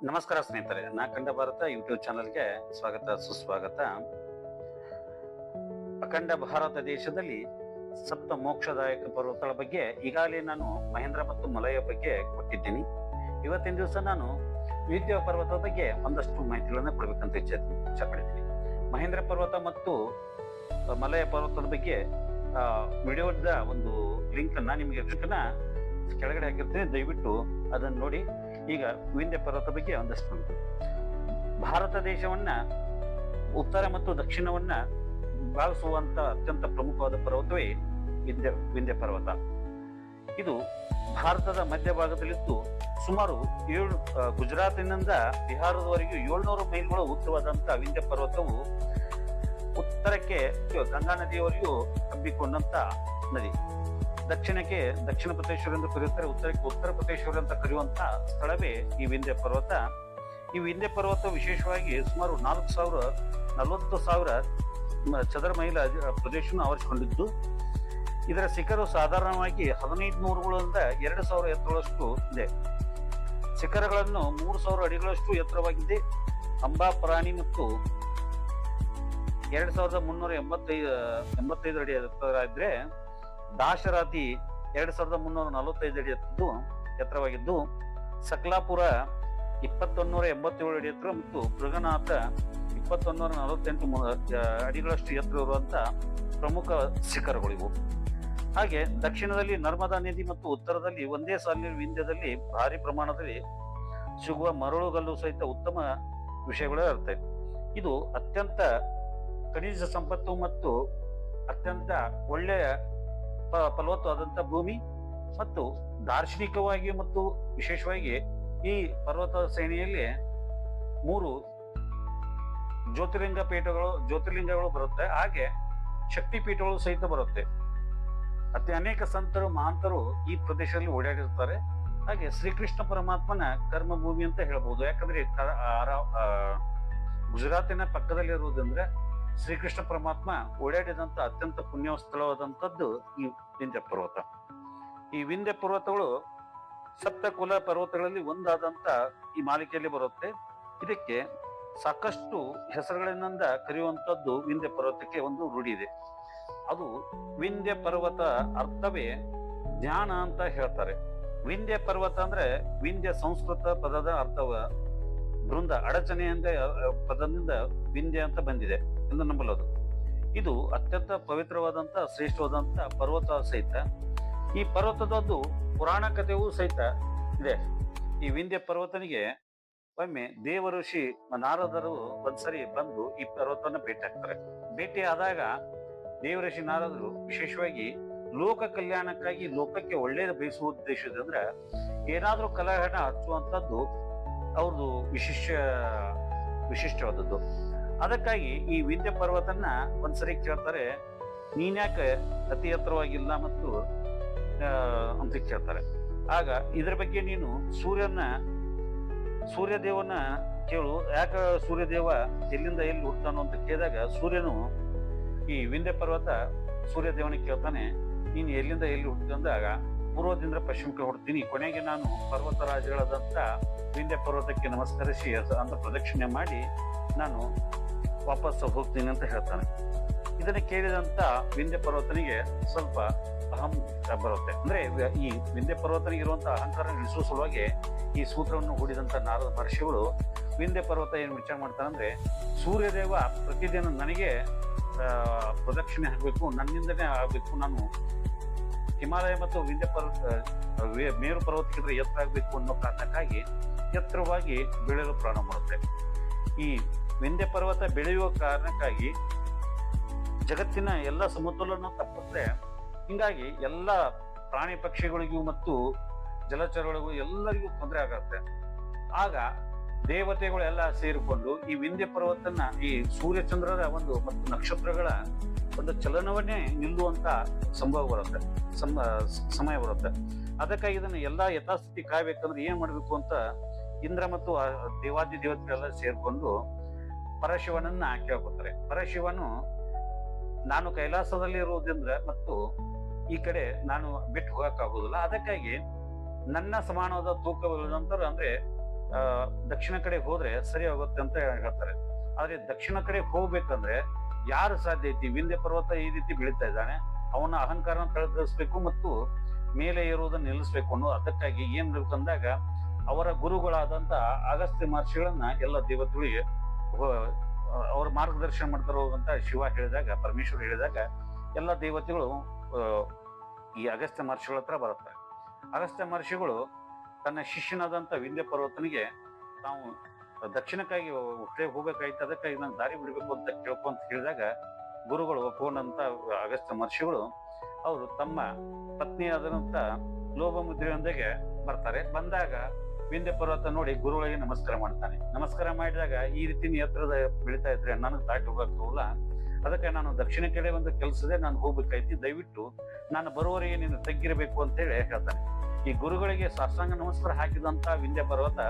ನಮಸ್ಕಾರ ಸ್ನೇಹಿತರೆ, ನಾ ಕಂಡ ಭಾರತ ಯೂಟ್ಯೂಬ್ ಚಾನಲ್ಗೆ ಸ್ವಾಗತ ಸುಸ್ವಾಗತ. ಅಖಂಡ ಭಾರತ ದೇಶದಲ್ಲಿ ಸಪ್ತ ಮೋಕ್ಷದಾಯಕ ಪರ್ವತಗಳ ಬಗ್ಗೆ ಈಗಾಗಲೇ ನಾನು ಮಹೇಂದ್ರ ಮತ್ತು ಮಲಯ ಬಗ್ಗೆ ಕೊಟ್ಟಿದ್ದೀನಿ. ಇವತ್ತಿನ ದಿವಸ ನಾನು ವಿಂಧ್ಯ ಪರ್ವತದ ಬಗ್ಗೆ ಒಂದಷ್ಟು ಮಾಹಿತಿಗಳನ್ನ ಕೊಡ್ಬೇಕಂತ ಇಚ್ಛೆ ಮಹೇಂದ್ರ ಪರ್ವತ ಮತ್ತು ಮಲಯ ಪರ್ವತದ ಬಗ್ಗೆ ವಿಡಿಯೋದ ಒಂದು ಲಿಂಕ್ ಅನ್ನ ನಿಮಗೆ ಕೆಳಗಡೆ ಹಾಕಿರ್ತೀನಿ, ದಯವಿಟ್ಟು ಅದನ್ನು ನೋಡಿ. ಈಗ ವಿಂಧ್ಯ ಪರ್ವತ ಬಗ್ಗೆ ಒಂದಷ್ಟು. ಭಾರತ ದೇಶವನ್ನ ಉತ್ತರ ಮತ್ತು ದಕ್ಷಿಣವನ್ನ ಭಾಗಿಸುವಂತ ಅತ್ಯಂತ ಪ್ರಮುಖವಾದ ಪರ್ವತವೇ ವಿಂಧ್ಯ ಪರ್ವತ. ಇದು ಭಾರತದ ಮಧ್ಯಭಾಗದಲ್ಲಿದ್ದು ಸುಮಾರು ಗುಜರಾತಿನಿಂದ ಬಿಹಾರದವರೆಗೂ 700 ಮೈಲ್ಗಳ ಉದ್ದವಾದಂತಹ ವಿಂಧ್ಯ ಪರ್ವತವು ಉತ್ತರಕ್ಕೆ ಗಂಗಾ ನದಿಯವರೆಗೂ ಹಬ್ಬಿಕೊಂಡಂತ ನದಿ. ದಕ್ಷಿಣಕ್ಕೆ ದಕ್ಷಿಣ ಪ್ರದೇಶ್ವರ ಎಂದು ಕರೆಯುತ್ತಾರೆ, ಉತ್ತರಕ್ಕೆ ಉತ್ತರ ಪ್ರದೇಶ್ವರ ಅಂತ ಕರೆಯುವಂತ ಸ್ಥಳವೇ ಈ ವಿಂಧ್ಯ ಪರ್ವತ. ಈ ವಿಂಧ್ಯ ಪರ್ವತ ವಿಶೇಷವಾಗಿ ಸುಮಾರು 40,000 ಚದರ ಮೈಲ ಪ್ರದೇಶವನ್ನು ಆವರಿಸಿಕೊಂಡಿದ್ದು, ಇದರ ಶಿಖರವು ಸಾಧಾರಣವಾಗಿ 1500ಗಳಿಂದ 2000 ಎತ್ತರಗಳಷ್ಟು ಇದೆ. ಶಿಖರಗಳನ್ನು 3000 ಅಡಿಗಳಷ್ಟು ಎತ್ತರವಾಗಿದೆ. ಅಂಬಾಪರಾಣಿ ಮತ್ತು 2385 ಅಡಿ ಎತ್ತರ ಇದ್ರೆ, ದಾಶರಾತಿ 2345 ಅಡಿ ಎತ್ತರವಾಗಿದ್ದು, ಸಕಲಾಪುರ 2187 ಅಡಿ ಎತ್ತರ ಮತ್ತು ಬೃಗನಾಥ 2148 ಅಡಿಗಳಷ್ಟು ಎತ್ತರ ಇರುವಂತ ಪ್ರಮುಖ ಶಿಖರಗಳಿವು. ಹಾಗೆ ದಕ್ಷಿಣದಲ್ಲಿ ನರ್ಮದಾ ನದಿ ಮತ್ತು ಉತ್ತರದಲ್ಲಿ ಒಂದೇ ಸಾಲಿನ ವಿಂಧ್ಯದಲ್ಲಿ ಭಾರಿ ಪ್ರಮಾಣದಲ್ಲಿ ಸಿಗುವ ಮರಳುಗಲ್ಲು ಸಹಿತ ಉತ್ತಮ ವಿಷಯಗಳು ಇರುತ್ತೆ. ಇದು ಅತ್ಯಂತ ಖನಿಜ ಸಂಪತ್ತು ಮತ್ತು ಅತ್ಯಂತ ಒಳ್ಳೆಯ ಫಲವತ್ತಾದಂತ ಭೂಮಿ ಮತ್ತು ದಾರ್ಶನಿಕವಾಗಿ ಮತ್ತು ವಿಶೇಷವಾಗಿ ಈ ಪರ್ವತ ಶ್ರೇಣಿಯಲ್ಲಿ 3 ಜ್ಯೋತಿರ್ಲಿಂಗಗಳು ಬರುತ್ತೆ. ಹಾಗೆ ಶಕ್ತಿ ಪೀಠಗಳು ಸಹಿತ ಬರುತ್ತೆ. ಅನೇಕ ಸಂತರು ಮಹಾಂತರು ಈ ಪ್ರದೇಶದಲ್ಲಿ ಓಡಾಡಿರ್ತಾರೆ. ಹಾಗೆ ಶ್ರೀಕೃಷ್ಣ ಪರಮಾತ್ಮನ ಕರ್ಮ ಭೂಮಿ ಅಂತ ಹೇಳ್ಬೋದು. ಯಾಕಂದ್ರೆ ಗುಜರಾತಿನ ಪಕ್ಕದಲ್ಲಿ ಇರುವುದಂದ್ರೆ ಶ್ರೀಕೃಷ್ಣ ಪರಮಾತ್ಮ ಓಡಾಡಿದಂತ ಅತ್ಯಂತ ಪುಣ್ಯ ಸ್ಥಳವಾದಂಥದ್ದು ಈ ವಿಂಧ್ಯ ಪರ್ವತ. ಈ ವಿಂಧ್ಯ ಪರ್ವತಗಳು ಸಪ್ತಕುಲ ಪರ್ವತಗಳಲ್ಲಿ ಒಂದಾದಂತ ಈ ಮಾಲಿಕೆಯಲ್ಲಿ ಬರುತ್ತೆ. ಇದಕ್ಕೆ ಸಾಕಷ್ಟು ಹೆಸರುಗಳಿಂದ ಕರೆಯುವಂತದ್ದು ವಿಂಧ್ಯ ಪರ್ವತಕ್ಕೆ ಒಂದು ರೂಢಿ ಇದೆ. ಅದು ವಿಂಧ್ಯ ಪರ್ವತ ಅರ್ಥವೇ ಜ್ಞಾನ ಅಂತ ಹೇಳ್ತಾರೆ. ವಿಂಧ್ಯ ಪರ್ವತ ಅಂದ್ರೆ ವಿಂಧ್ಯ ಸಂಸ್ಕೃತ ಪದದ ಅರ್ಥವ ಬೃಂದ ಅಡಚಣೆಯಿಂದ ಪದದಿಂದ ವಿಂಧ್ಯ ಅಂತ ಬಂದಿದೆ ಎಂದು ನಂಬಲದು. ಇದು ಅತ್ಯಂತ ಪವಿತ್ರವಾದಂತ ಶ್ರೇಷ್ಠವಾದಂತ ಪರ್ವತ ಸಹಿತ. ಈ ಪರ್ವತದದ್ದು ಪುರಾಣ ಕಥೆಯೂ ಸಹಿತ ಇದೆ. ಈ ವಿಂಧ್ಯ ಪರ್ವತನಿಗೆ ಒಮ್ಮೆ ದೇವ ಋಷಿ ನಾರದರು ಒಂದ್ಸರಿ ಬಂದು ಈ ಪರ್ವತನ ಭೇಟಿ ಆಗ್ತಾರೆ. ಭೇಟಿ ಆದಾಗ ದೇವ ಋಷಿ ನಾರದರು ವಿಶೇಷವಾಗಿ ಲೋಕ ಕಲ್ಯಾಣಕ್ಕಾಗಿ ಲೋಕಕ್ಕೆ ಒಳ್ಳೆಯದು ಬಯಸುವ ಉದ್ದೇಶದಿಂದ ಏನಾದ್ರೂ ಕಲಹಣ ಹಚ್ಚುವಂಥದ್ದು ಅವ್ರದ್ದು ವಿಶಿಷ್ಟವಾದದ್ದು. ಅದಕ್ಕಾಗಿ ಈ ವಿಂಧ್ಯ ಪರ್ವತನ ಒಂದ್ಸರಿ ಕೇಳ್ತಾರೆ, ನೀನ್ಯಾಕೆ ಅತಿ ಎತ್ತರವಾಗಿಲ್ಲ ಮತ್ತು ಅಂತ ಕೇಳ್ತಾರೆ. ಆಗ ಇದ್ರ ಬಗ್ಗೆ ನೀನು ಸೂರ್ಯದೇವನ ಕೇಳು, ಯಾಕ ಸೂರ್ಯದೇವ ಎಲ್ಲಿಂದ ಎಲ್ಲಿ ಹುಡ್ತಾನೋ ಅಂತ ಕೇಳಿದಾಗ ಸೂರ್ಯನು ಈ ವಿಂಧ್ಯ ಪರ್ವತ ಸೂರ್ಯದೇವನ ಕೇಳ್ತಾನೆ, ನೀನು ಎಲ್ಲಿಂದ ಎಲ್ಲಿ ಹುಡ್ತೀವಿ ಅಂದಾಗ ಪೂರ್ವದಿಂದ ಪಶ್ಚಿಮಕ್ಕೆ ಹೊಡ್ತೀನಿ, ಕೊನೆಗೆ ನಾನು ಪರ್ವತ ರಾಜಗಳಾದಂತ ವಿಂಧ್ಯ ಪರ್ವತಕ್ಕೆ ನಮಸ್ಕರಿಸಿ ಅಂತ ಪ್ರದಕ್ಷಿಣೆ ಮಾಡಿ ನಾನು ವಾಪಸ್ ಹೋಗ್ತೀನಿ ಅಂತ ಹೇಳ್ತಾನೆ. ಇದನ್ನ ಕೇಳಿದಂತ ವಿಂಧ್ಯ ಪರ್ವತನಿಗೆ ಸ್ವಲ್ಪ ಅಹಂ ಬರುತ್ತೆ. ಅಂದ್ರೆ ಈ ವಿಂಧ್ಯ ಪರ್ವತನಿಗೆ ಇರುವಂತಹ ಅಹಂಕಾರ ಇಳಿಸುವ ಸಲುವಾಗಿ ಈ ಸೂತ್ರವನ್ನು ಹೂಡಿದಂತ ನಾರದ ಮಹರ್ಷಿಗಳು ವಿಂಧ್ಯ ಪರ್ವತ ಏನು ವಿಚಾರ ಮಾಡ್ತಾರಂದ್ರೆ, ಸೂರ್ಯದೇವ ಪ್ರತಿದಿನ ನನಗೆ ಪ್ರದಕ್ಷಿಣೆ ಆಗ್ಬೇಕು, ನನ್ನಿಂದನೇ ಆಗ್ಬೇಕು, ನಾನು ಹಿಮಾಲಯ ಮತ್ತು ವಿಂಧ್ಯ ಪರ್ವತ ಮೇರು ಪರ್ವತಕ್ಕಿಂತ ಎತ್ತರ ಆಗ್ಬೇಕು ಅನ್ನೋ ಕಾರಣಕ್ಕಾಗಿ ಎತ್ತರವಾಗಿ ಬೆಳೆಯಲು ಪ್ರಾರಂಭ ಮಾಡುತ್ತೆ. ಈ ವಿಂಧ್ಯ ಪರ್ವತ ಬೆಳೆಯುವ ಕಾರಣಕ್ಕಾಗಿ ಜಗತ್ತಿನ ಎಲ್ಲ ಸಮತೋಲನ ತಪ್ಪುತ್ತೆ. ಹಿಂಗಾಗಿ ಎಲ್ಲ ಪ್ರಾಣಿ ಪಕ್ಷಿಗಳಿಗೂ ಮತ್ತು ಜಲಚರಗಳಿಗೂ ಎಲ್ಲರಿಗೂ ತೊಂದರೆ ಆಗತ್ತೆ. ಆಗ ದೇವತೆಗಳೆಲ್ಲ ಸೇರಿಕೊಂಡು ಈ ವಿಂಧ್ಯ ಪರ್ವತನ ಈ ಸೂರ್ಯಚಂದ್ರರ ಒಂದು ಮತ್ತು ನಕ್ಷತ್ರಗಳ ಒಂದು ಚಲನವನ್ನೇ ನಿಲ್ಲುವಂತ ಸಂಭವ ಬರುತ್ತೆ, ಸಮಯ ಬರುತ್ತೆ. ಅದಕ್ಕಾಗಿ ಇದನ್ನ ಎಲ್ಲಾ ಯಥಾಸ್ಥಿತಿ ಕಾಯ್ಬೇಕಂದ್ರೆ ಏನ್ ಮಾಡ್ಬೇಕು ಅಂತ ಇಂದ್ರ ಮತ್ತು ದೇವಾದಿ ದೇವತೆಗಳೆಲ್ಲ ಸೇರ್ಕೊಂಡು ಪರಶಿವನನ್ನ ಕೇಳ್ಕೊತಾರೆ. ಪರಶಿವನು, ನಾನು ಕೈಲಾಸದಲ್ಲಿ ಇರುವುದರಿಂದ ಮತ್ತು ಈ ಕಡೆ ನಾನು ಬಿಟ್ಟು ಹೋಗಕ್ಕಾಗೋದಿಲ್ಲ, ಅದಕ್ಕಾಗಿ ನನ್ನ ಸಮಾನವಾದ ತೂಕವಿಲ್ಲದಂತರ ಅಂದ್ರೆ ದಕ್ಷಿಣ ಕಡೆ ಹೋದ್ರೆ ಸರಿ ಆಗುತ್ತೆ ಅಂತ ಹೇಳ್ತಾರೆ. ಆದ್ರೆ ದಕ್ಷಿಣ ಕಡೆ ಹೋಗ್ಬೇಕಂದ್ರೆ ಯಾರು ಸಾಧ್ಯ ಐತಿ? ವಿಂಧ್ಯ ಪರ್ವತ ಈ ರೀತಿ ಬೆಳೀತಾ ಇದ್ದಾನೆ, ಅವನ ಅಹಂಕಾರನ ಕಳೆದಿರಿಸ್ಬೇಕು ಮತ್ತು ಮೇಲೆ ಏರುವುದನ್ನು ನಿಲ್ಲಿಸ್ಬೇಕು ಅನ್ನೋ ಅದಕ್ಕಾಗಿ ಏನ್ ಬೇಕಂದಾಗ ಅವರ ಗುರುಗಳಾದಂತ ಅಗಸ್ತ್ಯ ಮಹರ್ಷಿಗಳನ್ನ ಎಲ್ಲ ದೇವತೆಗಳಿಗೆ ಅವ್ರ ಮಾರ್ಗದರ್ಶನ ಮಾಡ್ತಾರೋ ಅಂತ ಶಿವ ಹೇಳಿದಾಗ, ಪರಮೇಶ್ವರ ಹೇಳಿದಾಗ ಎಲ್ಲ ದೇವತೆಗಳು ಈ ಅಗಸ್ತ್ಯ ಮಹರ್ಷಿಗಳ ಹತ್ರ ಬರುತ್ತಾರೆ. ಅಗಸ್ತ್ಯ ಮಹರ್ಷಿಗಳು ತನ್ನ ಶಿಷ್ಯನಾದಂತ ವಿಂಧ್ಯ ಪರ್ವತನಿಗೆ ನಾವು ದಕ್ಷಿಣಕ್ಕಾಗಿ ಹೋಗ್ಬೇಕಾಯ್ತು, ಅದಕ್ಕಾಗಿ ನಾನು ದಾರಿ ಬಿಡ್ಬೇಕು ಅಂತ ಕೇಳ್ಕೊಂತ ಹೇಳಿದಾಗ ಗುರುಗಳು ಒಪ್ಕೊಂಡಂತ ಅಗಸ್ತ್ಯ ಮಹರ್ಷಿಗಳು ಅವರು ತಮ್ಮ ಪತ್ನಿಯಾದಂತ ಲೋಭಮುದ್ರೆಯೊಂದಿಗೆ ಬರ್ತಾರೆ. ಬಂದಾಗ ವಿಂಧ್ಯ ಪರ್ವತ ನೋಡಿ ಗುರುಗಳಿಗೆ ನಮಸ್ಕಾರ ಮಾಡ್ತಾನೆ. ನಮಸ್ಕಾರ ಮಾಡಿದಾಗ ಈ ರೀತಿ ಎತ್ತರದ ಬೆಳಿತಾ ಇದ್ರೆ ನನಗೆ ದಾಟಿ ಹೋಗಕ್ಕಾಗಲ್ಲ, ಅದಕ್ಕೆ ನಾನು ದಕ್ಷಿಣ ಕಡೆ ಒಂದು ಕೆಲಸದೇ ನಾನು ಹೋಗ್ಬೇಕಾಯ್ತಿ, ದಯವಿಟ್ಟು ನಾನು ಬರುವವರೆಗೆ ನೀನು ತಗ್ಗಿರಬೇಕು ಅಂತ ಹೇಳಿ ಹೇಳ್ತಾನೆ. ಈ ಗುರುಗಳಿಗೆ ಸಾಷ್ಟಾಂಗ ನಮಸ್ಕಾರ ಹಾಕಿದಂತ ವಿಂಧ್ಯ ಪರ್ವತ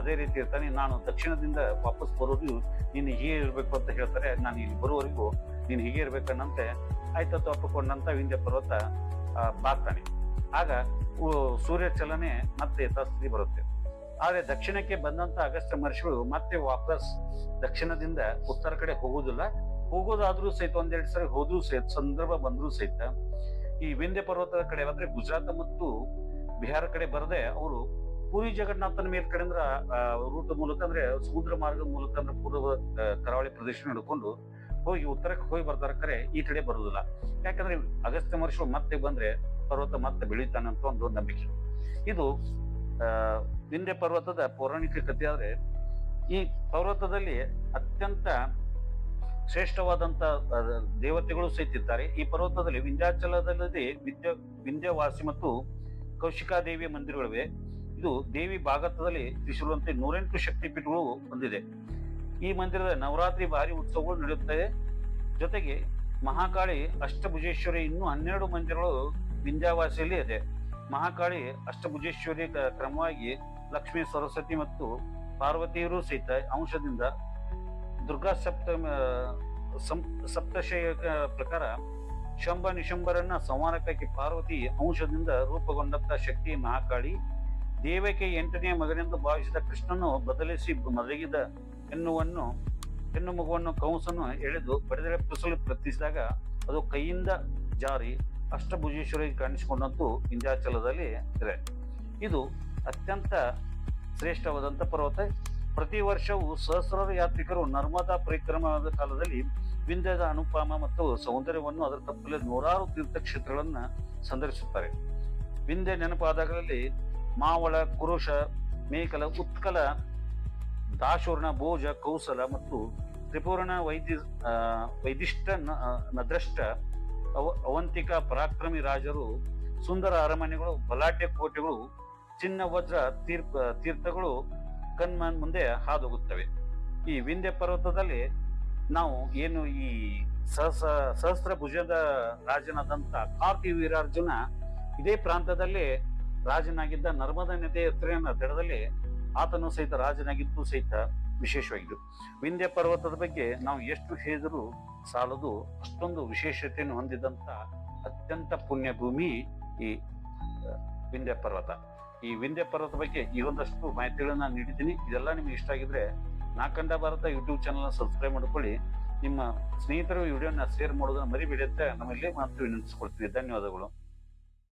ಅದೇ ರೀತಿ ಇರ್ತಾನೆ. ನಾನು ದಕ್ಷಿಣದಿಂದ ವಾಪಸ್ ಬರೋದು ನೀನು ಹೀಗೆ ಇರ್ಬೇಕು ಅಂತ ಹೇಳ್ತಾರೆ. ನಾನು ಇಲ್ಲಿ ಬರುವವರೆಗೂ ನೀನು ಹೀಗೆ ಇರ್ಬೇಕನ್ನಂತೆ ಆಯ್ತು ಒಪ್ಪಿಕೊಂಡಂತ ವಿಂಧ್ಯ ಪರ್ವತ ಬಾಗ್ತಾನೆ. ಆಗ ಸೂರ್ಯ ಚಲನೆ ಮತ್ತೆ ಯಥಾಸ್ಥಿತಿ ಬರುತ್ತೆ. ಆದ್ರೆ ದಕ್ಷಿಣಕ್ಕೆ ಬಂದಂತ ಅಗಸ್ತ್ಯ ಮಹರ್ಷಿಗಳು ಮತ್ತೆ ವಾಪಸ್ ದಕ್ಷಿಣದಿಂದ ಉತ್ತರ ಕಡೆ ಹೋಗುದಿಲ್ಲ. ಹೋಗೋದಾದ್ರೂ ಸಹಿತ ಒಂದೆರಡು ಸರಿ ಹೋದ್ರೂ ಸಹಿತ ಸಂದರ್ಭ ಬಂದ್ರೂ ಸಹಿತ ಈ ವಿಂಧ್ಯ ಪರ್ವತದ ಕಡೆ ಅಂದ್ರೆ ಗುಜರಾತ್ ಮತ್ತು ಬಿಹಾರ ಕಡೆ ಬರದೆ ಅವರು ಪುರಿ ಜಗನ್ನಾಥನ ಮೇಲ್ ಕಡೆಯಿಂದ ರೂಟ್ ಮೂಲಕ ಅಂದ್ರೆ ಸಮುದ್ರ ಮಾರ್ಗದ ಮೂಲಕ ಅಂದ್ರೆ ಪೂರ್ವ ಕರಾವಳಿ ಪ್ರದೇಶ ನಡ್ಕೊಂಡು ಹೋಗಿ ಉತ್ತರಕ್ಕೆ ಹೋಗಿ ಬರ್ತಾರ. ಕರೆ ಈ ಕಡೆ ಬರುದಿಲ್ಲ, ಯಾಕಂದ್ರೆ ಅಗಸ್ತ್ಯ ಮಹರ್ಷಿಗಳು ಮತ್ತೆ ಬಂದ್ರೆ ಪರ್ವತ ಮತ್ತೆ ಬೆಳೀತಾನಂತ ಒಂದು ನಂಬಿಕೆ. ಇದು ವಿಂಧ್ಯ ಪರ್ವತದ ಪೌರಾಣಿಕ ಕಥೆ. ಆದ್ರೆ ಈ ಪರ್ವತದಲ್ಲಿ ಅತ್ಯಂತ ಶ್ರೇಷ್ಠವಾದಂತ ದೇವತೆಗಳು ಸಹಿತ ಇದ್ದಾರೆ. ಈ ಪರ್ವತದಲ್ಲಿ ವಿಂಧ್ಯಾಚಲದಲ್ಲಿ ವಿಂಧ್ಯವಾಸಿ ಮತ್ತು ಕೌಶಿಕಾದೇವಿಯ ಮಂದಿರಗಳಿವೆ. ಇದು ದೇವಿ ಭಾಗತದಲ್ಲಿ ತ್ರಿಶೂಲಂತೆ 108 ಶಕ್ತಿಪೀಠಗಳು ಹೊಂದಿದೆ. ಈ ಮಂದಿರದ ನವರಾತ್ರಿ ಭಾರಿ ಉತ್ಸವಗಳು ನಡೆಯುತ್ತವೆ. ಜೊತೆಗೆ ಮಹಾಕಾಳಿ ಅಷ್ಟಭುಜೇಶ್ವರಿ ಇನ್ನೂ 12 ಮಂದಿರಗಳು ವಿಂಧ್ಯವಾಸಿಯಲ್ಲಿ ಇದೆ. ಮಹಾಕಾಳಿ ಅಷ್ಟಭುಜೇಶ್ವರಿ ಕ್ರಮವಾಗಿ ಲಕ್ಷ್ಮೀ, ಸರಸ್ವತಿ ಮತ್ತು ಪಾರ್ವತಿಯರು ಸಹಿತ ಅಂಶದಿಂದ ದುರ್ಗಾ ಸಪ್ತಶಯ ಪ್ರಕಾರ ಶಂಭ ನಿಶಂಬರನ್ನ ಸಂಹಾರಕ್ಕಾಗಿ ಪಾರ್ವತಿ ಅಂಶದಿಂದ ರೂಪುಗೊಂಡಂತ ಶಕ್ತಿ ಮಹಾಕಾಳಿ. ದೇವಕ್ಕೆ 8ನೇ ಮಗನೆಂದು ಭಾವಿಸಿದ ಕೃಷ್ಣನು ಬದಲಿಸಿ ಮಲಗಿದ ಹೆಣ್ಣು ಮಗುವನ್ನು ಕಂಸನು ಎಳೆದು ಬಡಿದರೆ ಪುಸಲು ಪ್ರಯತ್ನಿಸಿದಾಗ ಅದು ಕೈಯಿಂದ ಜಾರಿ ಅಷ್ಟಭುಜೇಶ್ವರಿ ಕಾಣಿಸಿಕೊಂಡಂತೂ ವಿಂಧ್ಯಾಚಲದಲ್ಲಿ ಇದೆ. ಇದು ಅತ್ಯಂತ ಶ್ರೇಷ್ಠವಾದಂತ ಪರ್ವತ. ಪ್ರತಿ ವರ್ಷವೂ ಸಹಸ್ರಾರು ಯಾತ್ರಿಕರು ನರ್ಮದಾ ಪರಿಕ್ರಮದ ಕಾಲದಲ್ಲಿ ವಿಂಧ್ಯದ ಅನುಪಮ ಮತ್ತು ಸೌಂದರ್ಯವನ್ನು ಅದರ ತಪ್ಪಲೆ 100 ತೀರ್ಥಕ್ಷೇತ್ರಗಳನ್ನ ಸಂದರ್ಶಿಸುತ್ತಾರೆ. ವಿಂಧ್ಯ ನೆನಪಾದಾಗಲಲ್ಲಿ ಮಾವಳ, ಕುರುಷ, ಮೇಕಲ, ಉತ್ಕಲ, ದಾಶೂರ್ಣ, ಭೋಜ, ಕೌಸಲ ಮತ್ತು ತ್ರಿಪುರಣ, ವೈದಿಷ್ಟ, ನದ್ರಷ್ಟ, ಅವಂತಿಕ ಪರಾಕ್ರಮಿ ರಾಜರು, ಸುಂದರ ಅರಮನೆಗಳು, ಬಲಾಢ್ಯ ಕೋಟೆಗಳು, ಚಿನ್ನ ವಜ್ರ ತೀರ್ಥಗಳು ಕಣ್ಮನ್ ಮುಂದೆ ಹಾದೋಗುತ್ತವೆ. ಈ ವಿಂಧ್ಯ ಪರ್ವತದಲ್ಲಿ ನಾವು ಏನು ಈ ಸಹಸ್ರ ಭುಜದ ರಾಜನಾದಂತ ಕಾರ್ತಿ ವೀರಾರ್ಜುನ ಇದೇ ಪ್ರಾಂತದಲ್ಲಿ ರಾಜನಾಗಿದ್ದ. ನರ್ಮದಾ ನದಿಯ ಎತ್ತರಿನ ದಡದಲ್ಲಿ ಆತನು ಸಹಿತ ರಾಜನಾಗಿದ್ದು ಸಹಿತ ವಿಶೇಷವಾಗಿದ್ದು. ವಿಂಧ್ಯ ಪರ್ವತದ ಬಗ್ಗೆ ನಾವು ಎಷ್ಟು ಹೇಳಿದರೂ ಸಾಲದು, ಅಷ್ಟೊಂದು ವಿಶೇಷತೆಯನ್ನು ಹೊಂದಿದಂತ ಅತ್ಯಂತ ಪುಣ್ಯ ಭೂಮಿ ಈ ವಿಂಧ್ಯ ಪರ್ವತ. ಈ ವಿಂಧ್ಯ ಪರ್ವತ ಬಗ್ಗೆ ಈ ಒಂದಷ್ಟು ಮಾಹಿತಿಗಳನ್ನ ನೀಡಿದ್ದೀನಿ. ಇದೆಲ್ಲ ನಿಮ್ಗೆ ಇಷ್ಟ ಆಗಿದ್ರೆ ನಾಕಂಡ ಭಾರತ ಯೂಟ್ಯೂಬ್ ಚಾನಲ್ ಸಬ್ಸ್ಕ್ರೈಬ್ ಮಾಡ್ಕೊಳ್ಳಿ. ನಿಮ್ಮ ಸ್ನೇಹಿತರು ವಿಡಿಯೋನ ಶೇರ್ ಮಾಡೋದನ್ನ ಮರಿಬೇಡಿ ಅಂತ ನಮ್ಮಲ್ಲಿ ಮಾತು ವಿನಂತಿಸ್ಕೊಳ್ತೀವಿ. ಧನ್ಯವಾದಗಳು.